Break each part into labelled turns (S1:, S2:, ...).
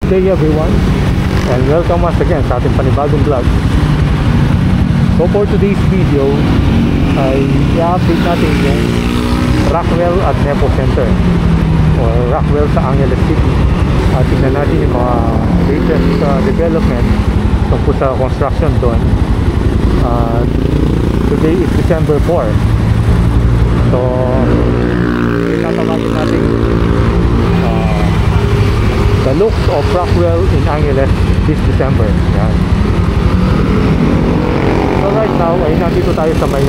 S1: Good day everyone, and welcome once again sa ating panibagong vlog. So for today's video ay i-update natin yung Rockwell at Nepo Center or Rockwell sa Angeles City. Tingnan natin yung mga latest development tungkol sa construction doon. Today is December 4. So itatawagin natin the looks of Rockwell in Angeles this December. Yan. So right now ay nandito tayo sa may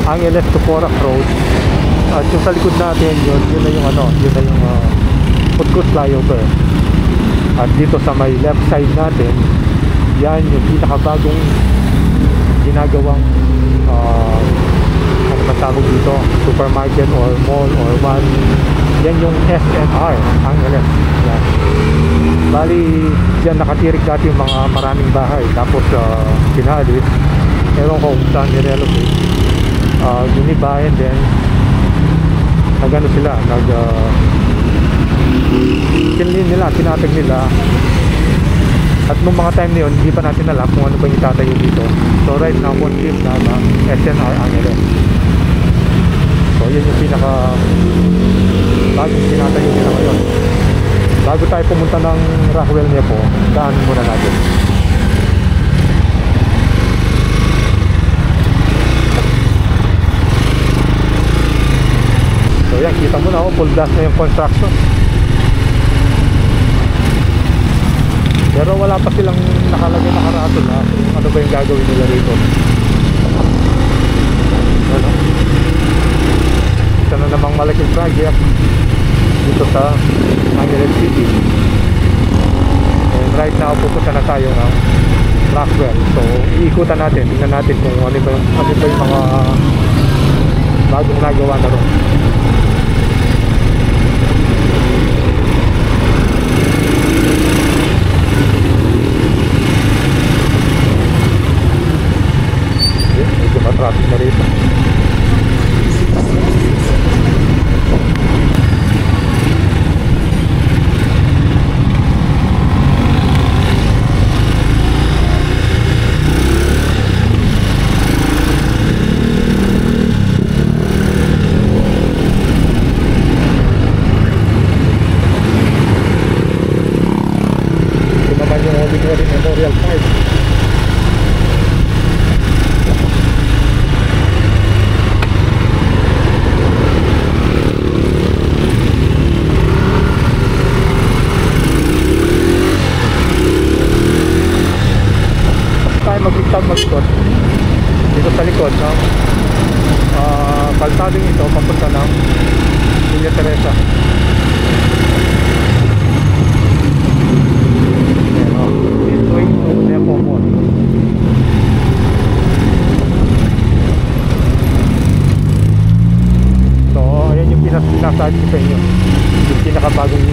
S1: Angeles to Porac Road. At yung sa likod natin yun na yung Putcos flyover. At dito sa may left side natin, yan yung pinakabagong ginagawang ano ba tawag dito, supermarket or mall or one. Yan yung SNR Angeles. Yan. Bali dyan nakatirik dati yung mga maraming bahay, tapos pinalis, ewan ko kung saan nirelocate, giniba, and then nagano sila, kinlin nila, tinatag nila. At nung mga time na yun, hindi pa natin alam kung ano ba yung itatayo dito. So right now, confirm na SNR Angeles. So yun yung pinaka bagong tinatayo nila ngayon. Bago tayo pumunta ng Rockwell niya po, daanin muna natin. So yan, kita mo na, full blast na yung construction. Pero wala pa silang nakalagay na karatol na ano ba yung gagawin nila rito. Ano? Ito na namang malaking project dito sa Angeles City. And right now pupunta na tayo ng Rockwell. So iikutan natin, tingnan natin kung ano ba yung mga bagong nagawa na ron. Medyo matraffic na rito. Memorial Park. Tayo mag-ikot dito sa likod, no? Kalsadong ito papunta ng Villa Teresa. Pinasabi ko sa inyo yung pinakabagong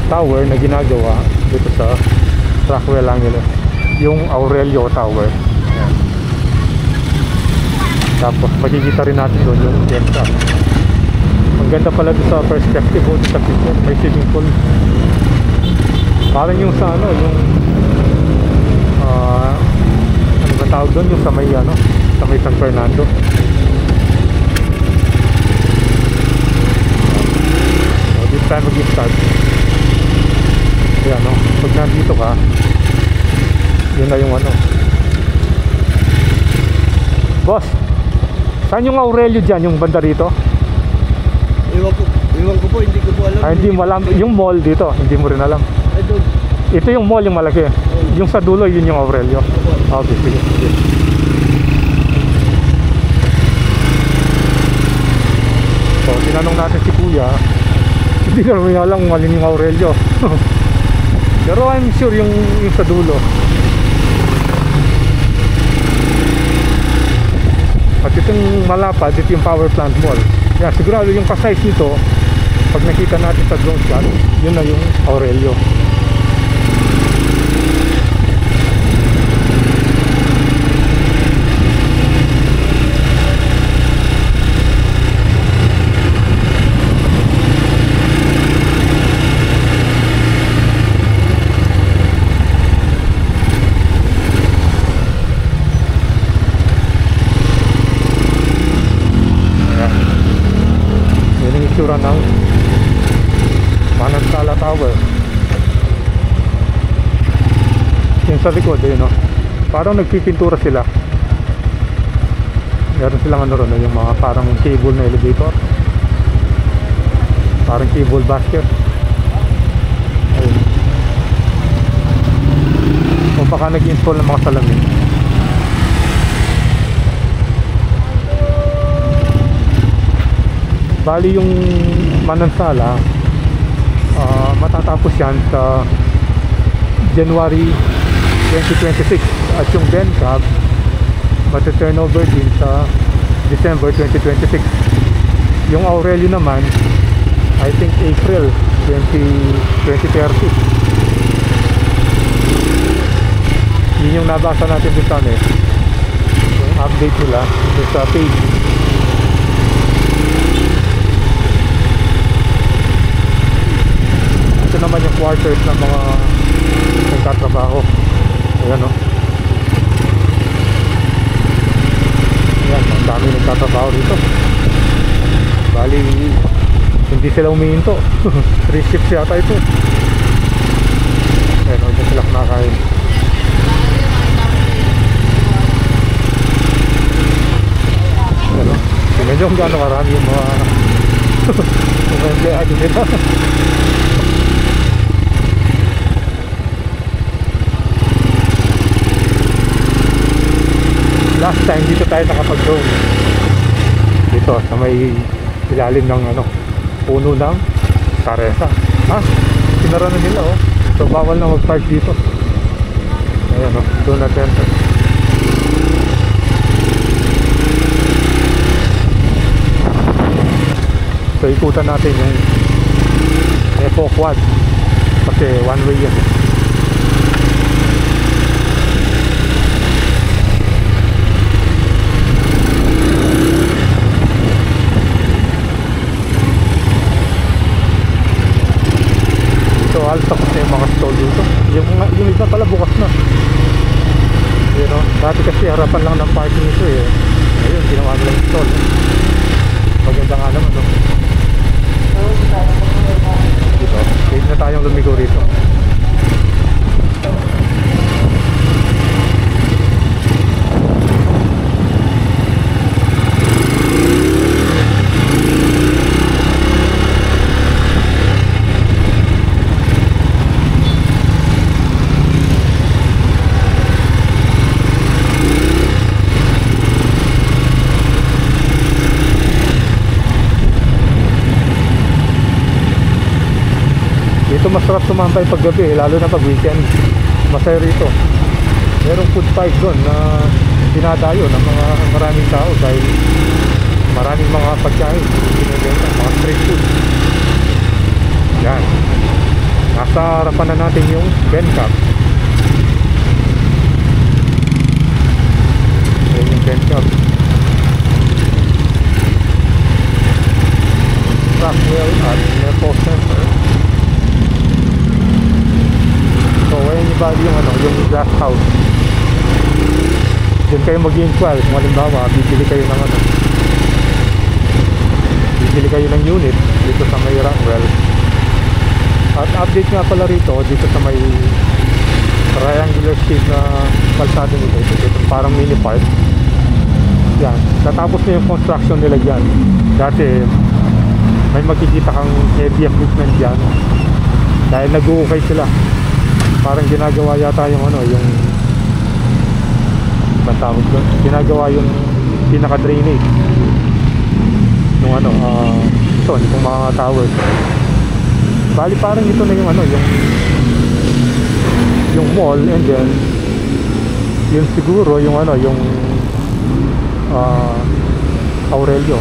S1: tower na ginagawa dito sa Rockwell Angeles, yung Aurelio Tower. Ayan. Tapos makikita rin natin doon yung Fiesta. Ang ganda pala doon sa perspective doon sa picture, may swimming pool. Parang yung sa ano, yung ano ba tawag doon, yung sa may San Fernando. Tayo mag-start. Ayan, no? Pag nandito ka, yun na yung ano. Boss, saan yung Aurelio dyan? Yung banda rito?
S2: Iwan ko po, hindi ko po alam.
S1: Hindi mo alam. Yung mall dito, hindi mo rin alam. Ito yung mall, yung malaki. Yung sa dulo, yun yung Aurelio. Okay, sige. So, tinanong natin si Kuya, hindi na rin alam kung alin yung Aurelio. Pero I'm sure yung sa dulo. At itong malapad, ito yung power plant mall. Yan, sigurado yung ka-size nito, pag nakita natin sa drone shot, yun na yung Aurelio. itsura ng Manansala Tower. Yung sa likod, yun, no? Parang nagpipintura sila. Meron silang ano ron, yung mga parang cable na elevator, parang cable basket. Ayun. O baka nag-install ng mga salamin. Bali yung Manansala, matatapos yan sa January 2026, at yung Bencab mati-turn over din sa December 2026. Yung Aurelio naman, I think April 2030. Yun yung nabasa natin dito, yung update nila dito sa page. Ito naman yung quarters ng mga nagtatrabaho. Ayan, no? Ayan, ang dami nagtatrabaho dito. Bali, hindi sila umihinto. 3 shifts yata ito. Ayan, huwag sila kumakain. Ayan, no? Tingnan nyo kung gaano karami yung mga empleyado nila. Last time dito tayo nakapag-drone dito sa may ilalim ng puno ng Saresa. Sinara na nila, oh. So bawal na mag-park dito. Ayan, oh, do not enter. So ikutan natin yung Epo Quad kasi one way yan. Alta kasi yung mga stall dito. Yung iba pala bukas na. You know, dati kasi harapan lang ng parking ito eh. Ayun, ginawa nila yung stall. Maganda nga naman, no? Dito, wait na tayong lumigo rito. Dito masarap sumantay pag gabi, lalo na pag weekend. Masaya rito. Merong food fight doon na dinadayo ng mga maraming tao dahil maraming mga pagkain binibenta, mga street food. Yan. Nasa harapan na natin yung Bencab. Yan yung Bencab. Rockwell at Nepo Center. So ayan yung bali yung glass house. Diyan kayo mag-inquire kung halimbawa bibili kayo ng bibili kayo ng unit dito sa may Rockwell. At update nga pala rito dito sa may triangular shape na kalsada nito. Ito parang mini park. Yan, natapos na yung construction nila dyan. Dati may makikita kang heavy equipment dyan dahil nag-uukay sila. Parang ginagawa yata yung yung tawag doon, ginagawa yung pinaka drainage yung ito yung mga towers. Bali parang ito na yung yung mall, and then yun siguro yung yung Aurelio.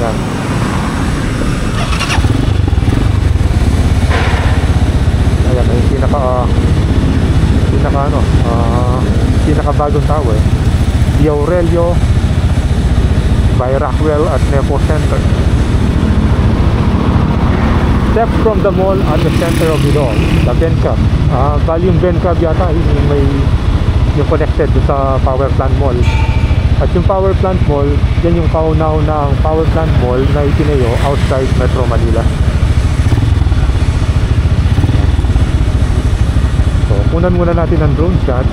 S1: Yan. Ayan, yung pinaka bagong tower, the Aurelio by Rockwell at Nepo Center. Steps from the mall at the center of it all, the Bencab. Bali yung Bencab yata yung connected sa Power Plant Mall. At yung power plant mall, yan yung kauna-una ang power plant mall na itinayo outside Metro Manila. So, kunan muna natin ang drone shot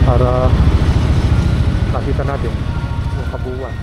S1: para makita natin yung kabuuan.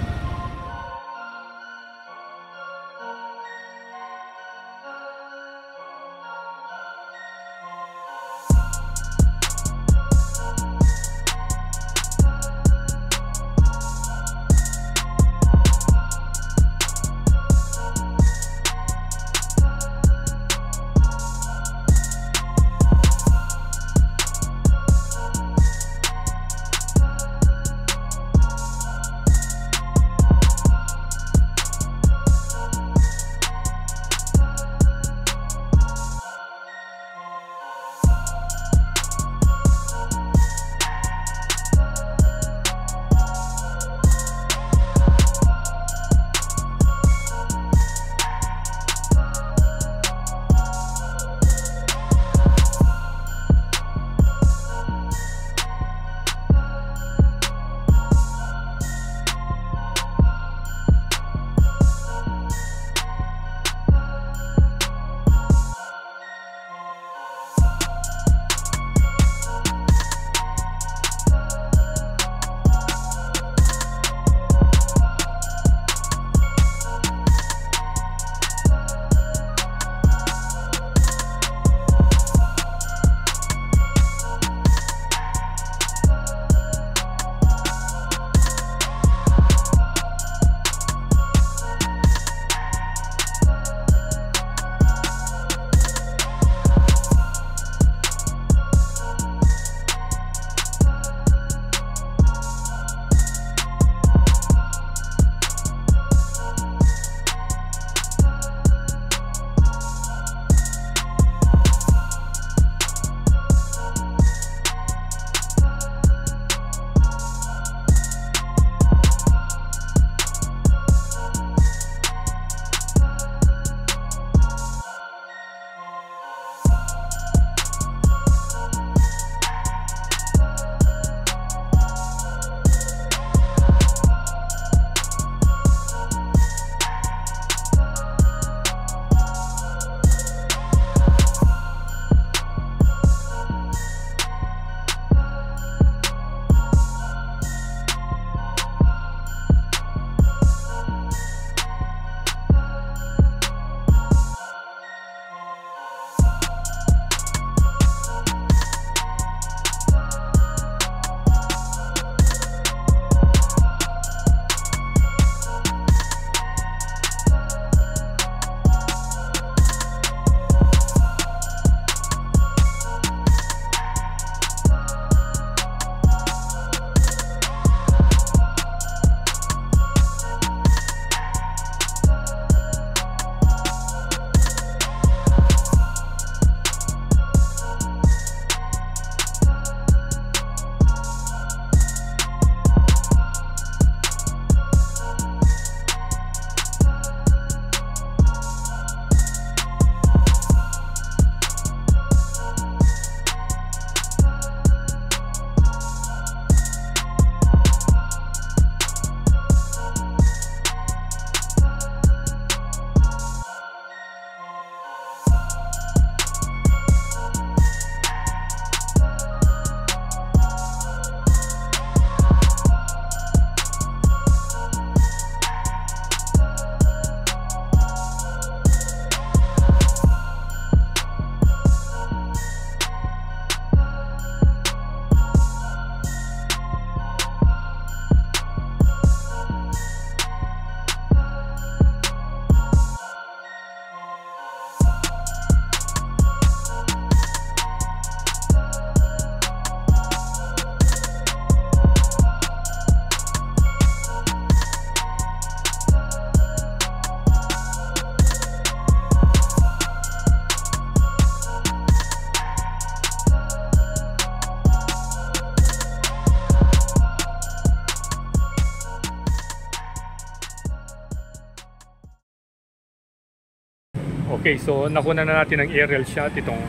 S1: Okay, so nakuna na natin ang aerial shot itong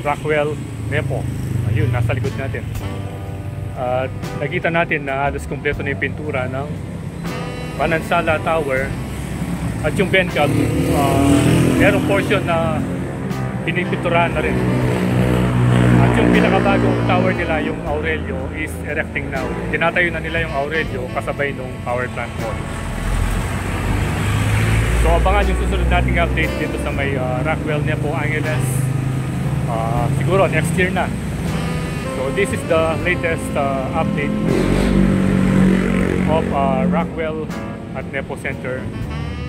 S1: Rockwell Nepo. Ayun, nasa likod natin. At nakita natin na halos kumpleto na yung pintura ng Manansala Tower. At yung Bencab, merong portion na pinipinturahan na rin. At yung pinakabagong tower nila, yung Aurelio, is erecting now. Tinatayo na nila yung Aurelio kasabay nung power plant mo. So abangan yung susunod nating update dito sa may Rockwell Nepo Angeles. Siguro next year na. So this is the latest update of Rockwell at Nepo Center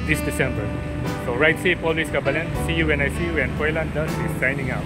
S1: this December. So ride safe always, Kabalen. See you when I see you, and Koilan Dust is signing out.